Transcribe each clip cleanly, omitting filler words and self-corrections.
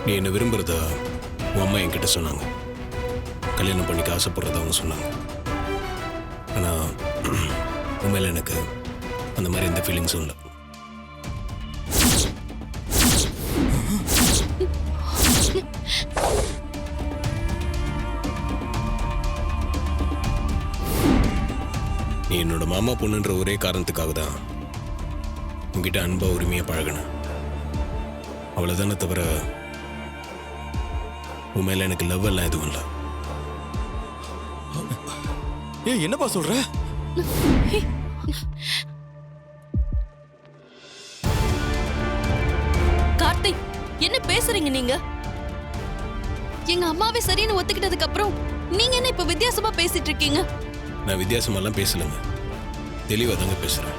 நீ என்ன விரும்புறதா உன் அம்மா என்கிட்ட சொன்னாங்க. கல்யாணம் பண்ணிக்க ஆசைப்படுறதா அவங்க சொன்னாங்க. ஆனால் உண்மையில் எனக்கு அந்த மாதிரி எந்த ஃபீலிங்ஸும் இல்லை. நீ என்னோட மாமா பொண்ணுன்ற ஒரே காரணத்துக்காக தான் உங்ககிட்ட அன்பா உரிமையாக பழகினேன். அவ்வளோதானே தவிர உண்மையில எனக்கு லவ் எல்லாம் எதுவும் இல்லை. என்னப்பா சொல்ற? கார்த்திக், என்ன பேசுறீங்க நீங்க? எங்க அம்மாவே சரின்னு ஒத்துக்கிட்டதுக்கு அப்புறம் நீங்க என்ன இப்ப வித்தியாசமா பேசிட்டு இருக்கீங்க? நான் வித்தியாசமெல்லாம் பேசலைங்க, தெளிவாக தாங்க பேசுகிறேன்.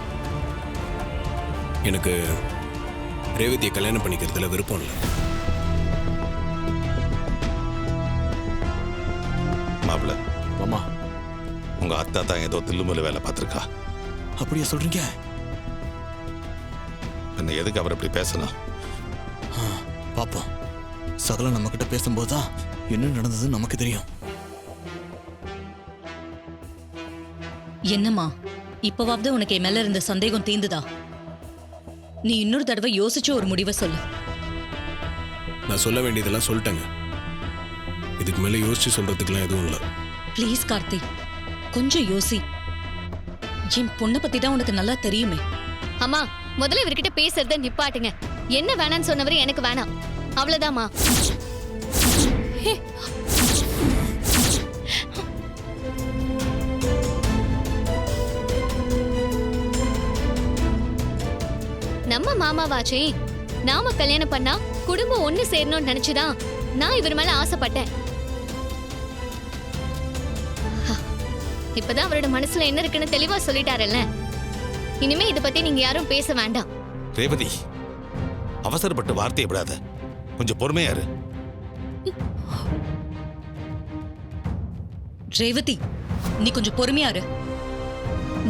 எனக்கு ரேவதியை கல்யாணம் பண்ணிக்கிறதுல விருப்பம் இல்லை. மாப்பிள்ள, மாமா, உங்க அத்தா தான் ஏதோ தில்லுமுல்லு வேலை பார்த்துருக்கா. அப்படியா சொல்றீங்க? என்ன எதுக்கு அவர் இப்படி பேசணும்? பாப்போம். சகலம் நம்ம கிட்ட பேசும்போதுதான் என்ன நடந்ததுன்னு நமக்கு தெரியும். என்னம்மா, இப்பவாவது உனக்கு என் மேல இருந்த சந்தேகம் தீந்துதா? நீ இன்னொரு தடவை யோசிச்சு ஒரு முடிவை சொல்லு. நான் சொல்ல வேண்டியதெல்லாம் சொல்லிட்டேங்க. இதுக்கு மேலே யோசிச்சு சொல்றதுக்குலாம் எதுவும் இல்லை. ப்ளீஸ் கார்த்திக், கொஞ்சம் யோசி. என் பொண்ணை பத்தி தான் உனக்கு நல்லா தெரியுமே. அம்மா, முதல்ல இவர்கிட்ட பேசுறத நிப்பாட்டுங்க. என்ன வேணான்னு சொன்னவரு எனக்கு வேணாம், அவ்வளவுதாம்மா. நம்ம மாமாவாச்சே, நாம கல்யாணம் பண்ணா குடும்பம் ஒண்ணு சேரணும்னு நினைச்சுதான் நான் இவர் மேல ஆசைப்பட்டேன். இப்பதான் அவரோட மனசுல என்ன இருக்குன்னு தெளிவா சொல்லிட்டாரல்ல. இனிமே இத பத்தி நீங்க யாரும் பேச வேண்டாம். ரேவதி, அவசரப்பட்டு வார்த்தையை விடாத, கொஞ்சம் பொறுமையா இரு. ரேவதி, நீ கொஞ்சம் பொறுமையா இரு.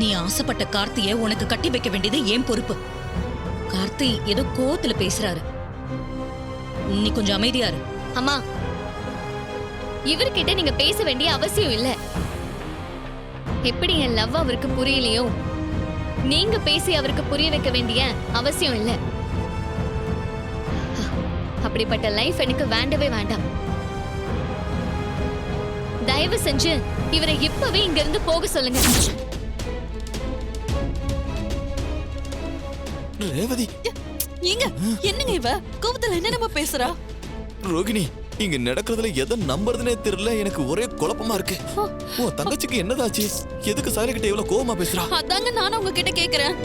நீ ஆசைப்பட்ட கார்த்தியை உனக்கு கட்டி வைக்க வேண்டியது ஏன் பொறுப்பு. கார்த்தி ஏதோ கோவத்துல பேசுறாரு, நீ கொஞ்சம் அமைதியா இரு. அம்மா, இவர்கிட்ட நீங்க பேச வேண்டிய அவசியம் இல்ல. எப்படி என் லவ் அவருக்கு புரியலையோ, நீங்க பேசி அவருக்கு புரிய வைக்க வேண்டிய அவசியம் இல்ல. அப்படிப்பட்ட லைஃப் எனக்கு வேண்டவே வேண்டாம். தயவு செஞ்சு இவரை இப்பவே இங்க இருந்து போக சொல்லுங்க. ரேவதி, ஏங்க, என்னங்க இவ கோவத்துல என்னென்னமோ பேசுறா? ரோகிணி, இங்க நடக்கிறதுல எதை நம்புறதுனே தெரியல. எனக்கு ஒரே குழப்பமா இருக்கு. உன் தங்கச்சிக்கு என்னதாச்சு? எதுக்கு சாயல கிட்ட இவ்வளவு கோவமா பேசுறா? அதாங்க நானும் உங்ககிட்ட கேக்குறேன்.